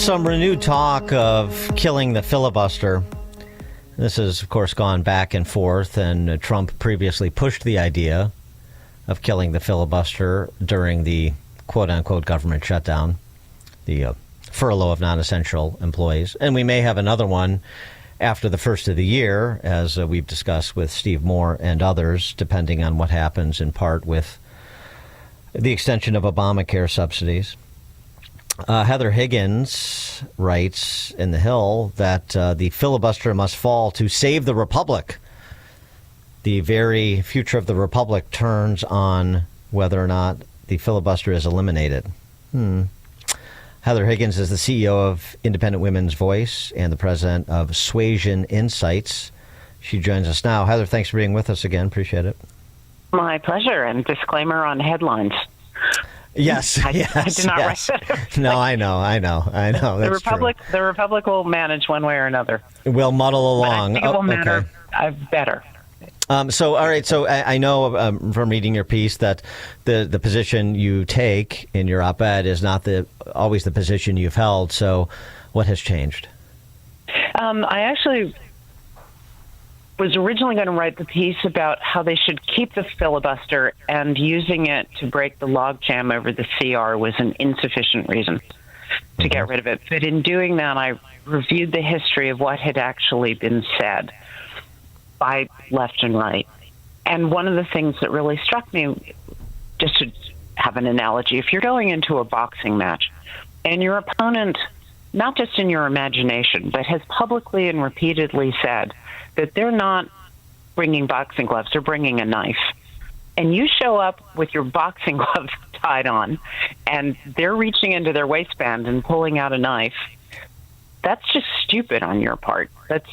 Some renewed talk of killing the filibuster. This has, of course, gone back and forth, and Trump previously pushed the idea of killing the filibuster during the quote-unquote government shutdown, the furlough of non-essential employees. And we may have another one after the first of the year, as we've discussed with Steve Moore and others, depending on what happens in part with the extension of Obamacare subsidies. Heather Higgins writes in The Hill that the filibuster must fall to save the republic. The very future of the republic turns on whether or not the filibuster is eliminated. Heather Higgins is the CEO of Independent Women's Voice and the president of Suasion Insights. She joins us now. Heather, thanks for being with us again. Appreciate it. My pleasure. And disclaimer on headlines. Yes, I did not write that. No, I know. That's the Republic will manage one way or another. We'll muddle along. But I think it will matter better. So, all right. So I know from reading your piece that the position you take in your op-ed is not always the position you've held. So what has changed? I actually was originally going to write the piece about how they should keep the filibuster, and using it to break the logjam over the CR was an insufficient reason to get rid of it. But in doing that, I reviewed the history of what had actually been said by left and right. And one of the things that really struck me, just to have an analogy, if you're going into a boxing match and your opponent, not just in your imagination, but has publicly and repeatedly said that they're not bringing boxing gloves, they're bringing a knife. And you show up with your boxing gloves tied on, and they're reaching into their waistband and pulling out a knife. That's just stupid on your part. That's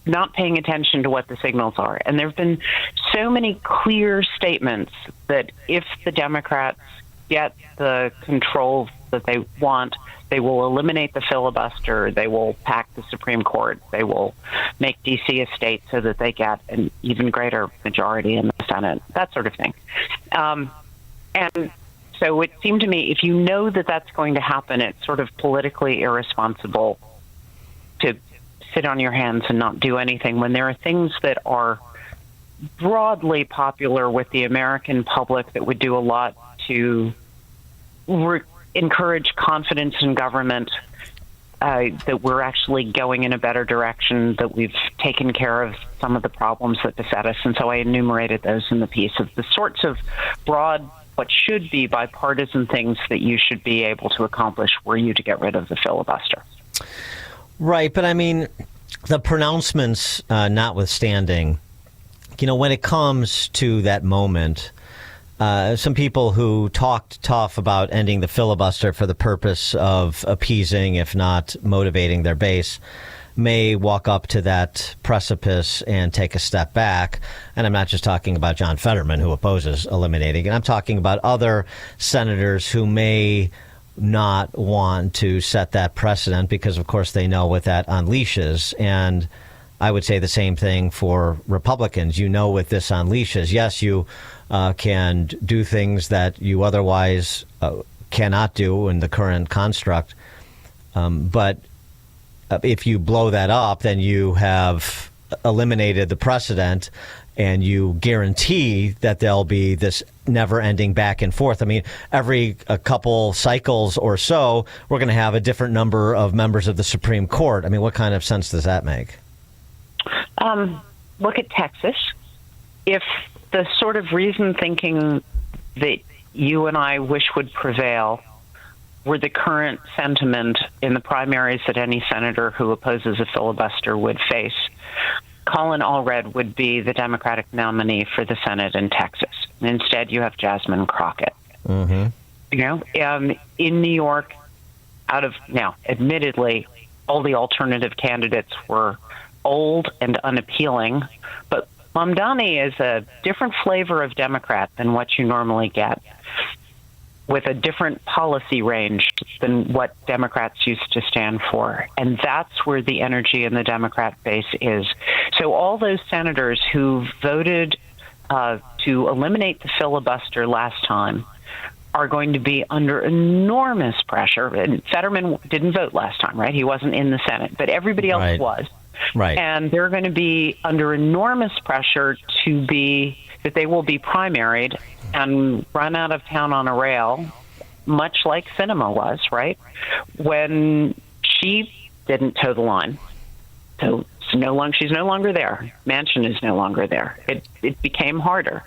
not paying attention to what the signals are. And there have been so many clear statements that if the Democrats get the control that they want, they will eliminate the filibuster, they will pack the Supreme Court, they will make D.C. a state so that they get an even greater majority in the Senate, that sort of thing. And so it seemed to me, if you know that that's going to happen, it's sort of politically irresponsible to sit on your hands and not do anything when there are things that are broadly popular with the American public that would do a lot to encourage confidence in government, that we're actually going in a better direction, that we've taken care of some of the problems that beset us. And so I enumerated those in the piece of the sorts of broad, what should be bipartisan things that you should be able to accomplish were you to get rid of the filibuster. Right, but I mean, the pronouncements notwithstanding, when it comes to that moment, some people who talked tough about ending the filibuster for the purpose of appeasing, if not motivating their base, may walk up to that precipice and take a step back. And I'm not just talking about John Fetterman, who opposes eliminating it. I'm talking about other senators who may not want to set that precedent because, of course, they know what that unleashes. And I would say the same thing for Republicans. What this unleashes. Yes, you can do things that you otherwise cannot do in the current construct. But if you blow that up, then you have eliminated the precedent, and you guarantee that there'll be this never-ending back and forth. I mean, every couple cycles or so, we're going to have a different number of members of the Supreme Court. I mean, what kind of sense does that make? Look at Texas. If the sort of reasoned thinking that you and I wish would prevail were the current sentiment in the primaries that any senator who opposes a filibuster would face, Colin Allred would be the Democratic nominee for the Senate in Texas. Instead, you have Jasmine Crockett. Mm-hmm. In New York, admittedly, all the alternative candidates were old and unappealing, but Mamdani is a different flavor of Democrat than what you normally get, with a different policy range than what Democrats used to stand for. And that's where the energy in the Democrat base is. So all those senators who voted to eliminate the filibuster last time are going to be under enormous pressure. And Fetterman didn't vote last time, right? He wasn't in the Senate, but everybody else Right. was. Right. And they're going to be under enormous pressure that they will be primaried and run out of town on a rail, much like Sinema was, right? When she didn't toe the line. So she's no longer there. Manchin is no longer there. It became harder.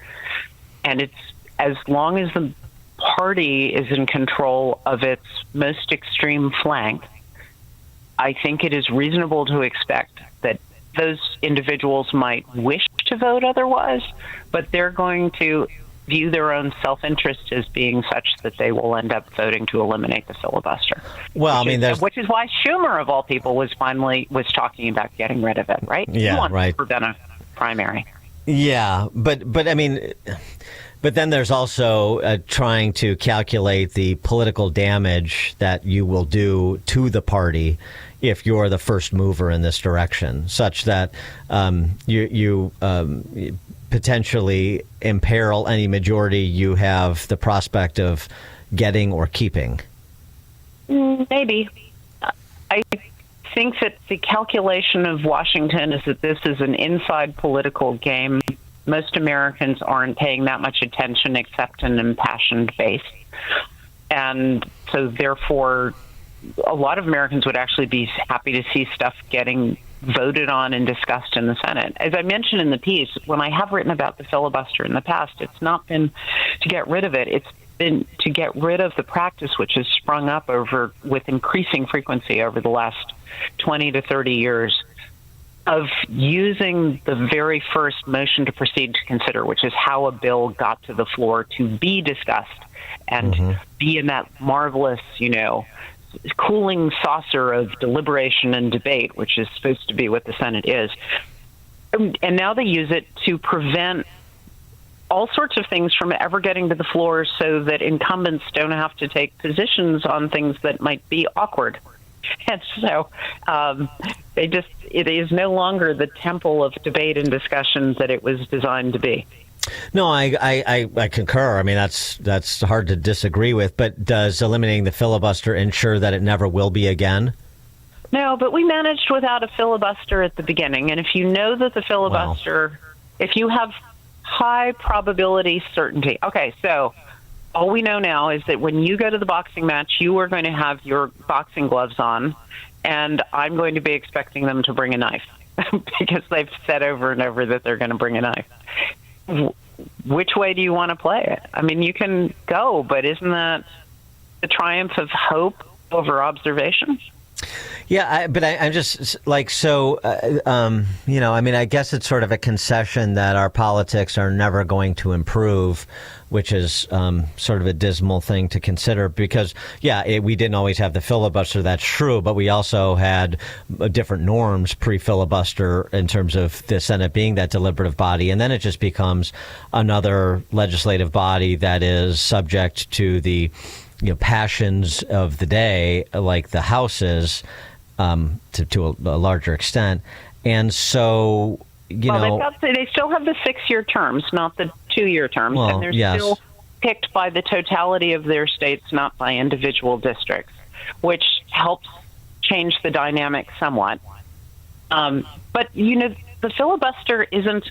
And it's as long as the party is in control of its most extreme flank, I think it is reasonable to expect that those individuals might wish to vote otherwise, but they're going to view their own self-interest as being such that they will end up voting to eliminate the filibuster. Well, Which is why Schumer, of all people, was talking about getting rid of it, right? Yeah, he wants right. to prevent a primary. Yeah, but then there's also trying to calculate the political damage that you will do to the party if you're the first mover in this direction, such that you potentially imperil any majority you have the prospect of getting or keeping. Maybe. I think that the calculation of Washington is that this is an inside political game. Most Americans aren't paying that much attention except in impassioned base. And so therefore, a lot of Americans would actually be happy to see stuff getting voted on and discussed in the Senate. As I mentioned in the piece, when I have written about the filibuster in the past, it's not been to get rid of it. It's been to get rid of the practice which has sprung up with increasing frequency over the last 20 to 30 years of using the very first motion to proceed to consider, which is how a bill got to the floor, to be discussed and be in that marvelous, cooling saucer of deliberation and debate, which is supposed to be what the Senate is. And now they use it to prevent all sorts of things from ever getting to the floor so that incumbents don't have to take positions on things that might be awkward. And so it is no longer the temple of debate and discussion that it was designed to be. No, I concur. I mean, that's hard to disagree with. But does eliminating the filibuster ensure that it never will be again? No, but we managed without a filibuster at the beginning. And if you know that the filibuster, if you have high probability certainty. Okay, so all we know now is that when you go to the boxing match, you are going to have your boxing gloves on, and I'm going to be expecting them to bring a knife because they've said over and over that they're going to bring a knife. Which way do you want to play it? I mean, you can go, but isn't that the triumph of hope over observation? Yeah, I'm just like, so, I mean, I guess it's sort of a concession that our politics are never going to improve, which is sort of a dismal thing to consider because, we didn't always have the filibuster. That's true. But we also had different norms pre-filibuster in terms of the Senate being that deliberative body. And then it just becomes another legislative body that is subject to the passions of the day, like the House is, to a larger extent. And so, they still have the 6-year terms, not the 2-year terms. Well, and they're still picked by the totality of their states, not by individual districts, which helps change the dynamic somewhat. But, the filibuster isn't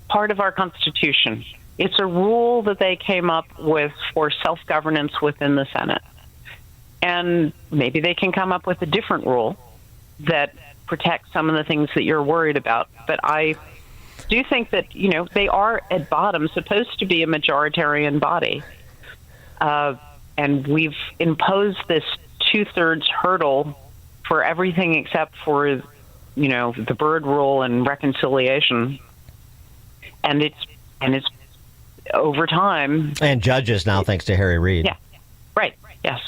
part of our Constitution. It's a rule that they came up with for self-governance within the Senate. And maybe they can come up with a different rule that protects some of the things that you're worried about. But I do think that, they are at bottom supposed to be a majoritarian body. And we've imposed this 2/3 hurdle for everything except for, the Byrd rule and reconciliation. And it's over time. And judges now, thanks to Harry Reid. Yeah, right. Yes.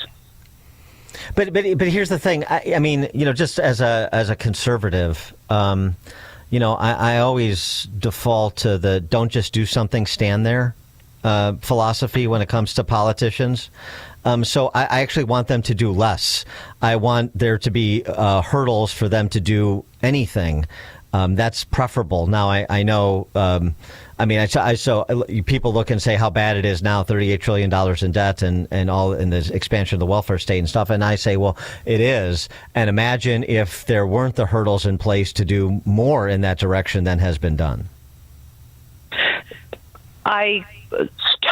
But here's the thing. I mean, just as a conservative, I always default to the "don't just do something, stand there" philosophy when it comes to politicians. So I actually want them to do less. I want there to be hurdles for them to do anything. That's preferable. Now, I know, so people look and say how bad it is now, $38 trillion in debt and all in the expansion of the welfare state and stuff. And I say, well, it is. And imagine if there weren't the hurdles in place to do more in that direction than has been done. I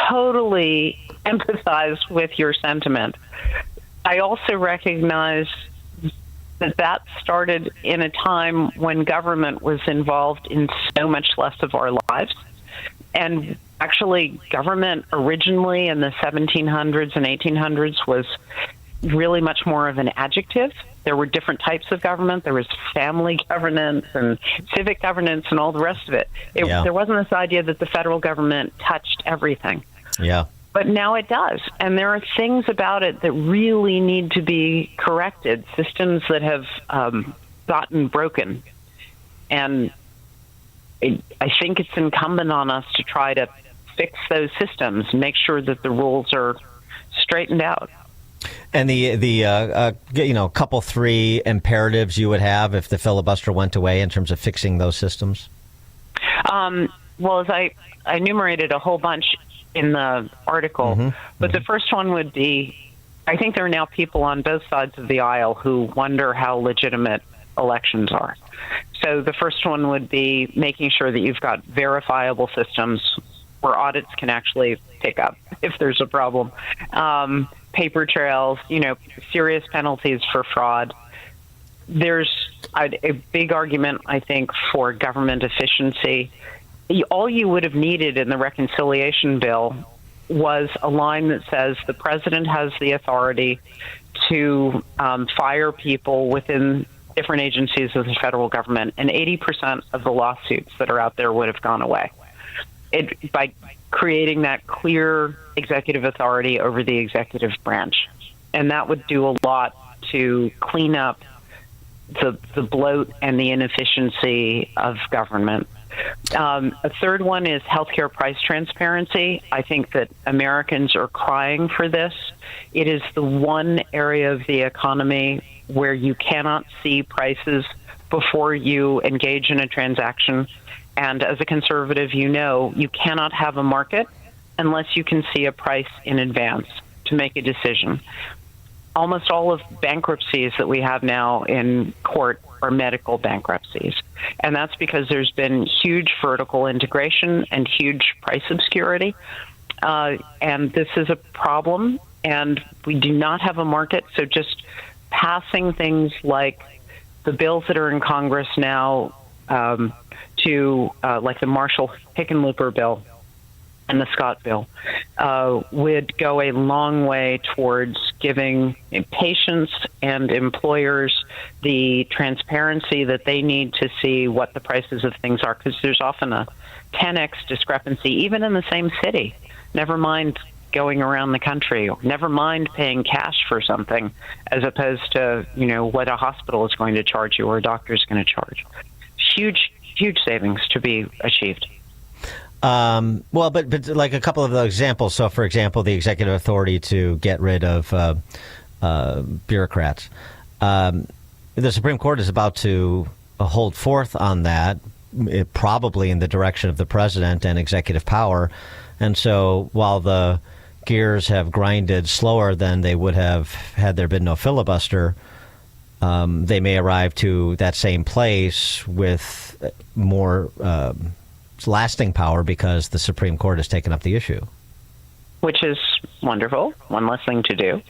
totally empathize with your sentiment. I also recognize that started in a time when government was involved in so much less of our lives. And actually, government originally in the 1700s and 1800s was really much more of an adjective. There were different types of government. There was family governance and civic governance and all the rest of it. There wasn't this idea that the federal government touched everything. Yeah. But now it does. And there are things about it that really need to be corrected, systems that have gotten broken. And I think it's incumbent on us to try to fix those systems, make sure that the rules are straightened out. And the couple three imperatives you would have if the filibuster went away in terms of fixing those systems? Well, as I enumerated a whole bunch in the article, but the first one would be, I think there are now people on both sides of the aisle who wonder how legitimate elections are. So the first one would be making sure that you've got verifiable systems where audits can actually pick up if there's a problem. Paper trails, serious penalties for fraud. There's a big argument, I think, for government efficiency. All you would have needed in the reconciliation bill was a line that says the president has the authority to fire people within different agencies of the federal government, and 80% of the lawsuits that are out there would have gone away. By creating that clear executive authority over the executive branch. And that would do a lot to clean up the bloat and the inefficiency of government. A third one is healthcare price transparency. I think that Americans are crying for this. It is the one area of the economy where you cannot see prices before you engage in a transaction. And as a conservative, you cannot have a market unless you can see a price in advance to make a decision. Almost all of bankruptcies that we have now in court are medical bankruptcies. And that's because there's been huge vertical integration and huge price obscurity. And this is a problem, and we do not have a market. So just passing things like the bills that are in Congress now, like the Marshall-Hickenlooper bill and the Scott bill, would go a long way towards giving patients and employers the transparency that they need to see what the prices of things are, because there's often a 10x discrepancy, even in the same city, never mind going around the country, or never mind paying cash for something, as opposed to, what a hospital is going to charge you or a doctor is going to charge. Huge savings to be achieved. But like a couple of the examples. So, for example, the executive authority to get rid of bureaucrats. The Supreme Court is about to hold forth on that, probably in the direction of the president and executive power. And so while the gears have grinded slower than they would have had there been no filibuster, they may arrive to that same place with more lasting power because the Supreme Court has taken up the issue. Which is wonderful. One less thing to do.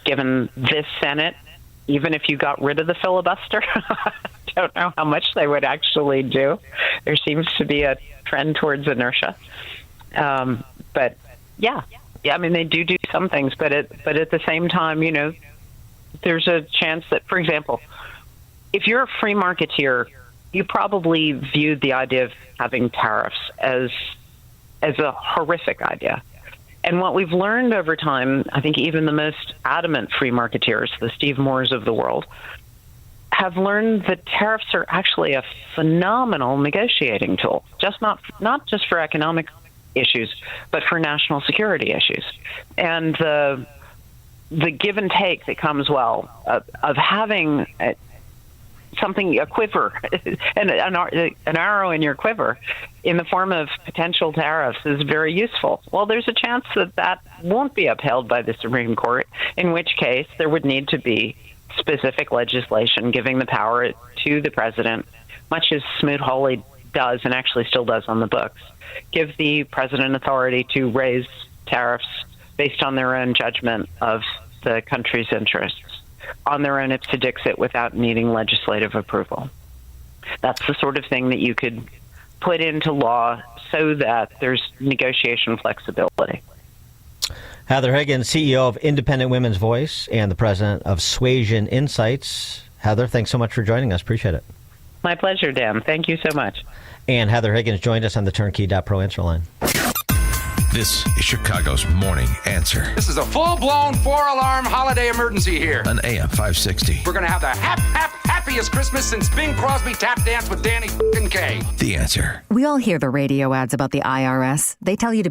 Given this Senate, even if you got rid of the filibuster, I don't know how much they would actually do. There seems to be a trend towards inertia. But yeah, I mean, they do some things, but at the same time, there's a chance that, for example, if you're a free marketeer, you probably viewed the idea of having tariffs as a horrific idea. And what we've learned over time, I think even the most adamant free marketeers, the Steve Moores of the world, have learned that tariffs are actually a phenomenal negotiating tool, not just for economic issues, but for national security issues. And the give and take that comes of having something, a quiver, and an arrow in your quiver in the form of potential tariffs is very useful. Well, there's a chance that won't be upheld by the Supreme Court, in which case there would need to be specific legislation giving the power to the president, much as Smoot-Hawley does and actually still does on the books, give the president authority to raise tariffs based on their own judgment of the country's interests, on their own ipse dixit, without needing legislative approval. That's the sort of thing that you could put into law so that there's negotiation flexibility. Heather Higgins, CEO of Independent Women's Voice and the president of Suasion Insights. Heather, thanks so much for joining us. Appreciate it. My pleasure, Dan. Thank you so much. And Heather Higgins joined us on the Turnkey.pro answer line. This is Chicago's Morning Answer. This is a full-blown 4-alarm holiday emergency here. On AM 560. We're going to have the happiest Christmas since Bing Crosby tap danced with Danny Kaye. The Answer. We all hear the radio ads about the IRS. They tell you to be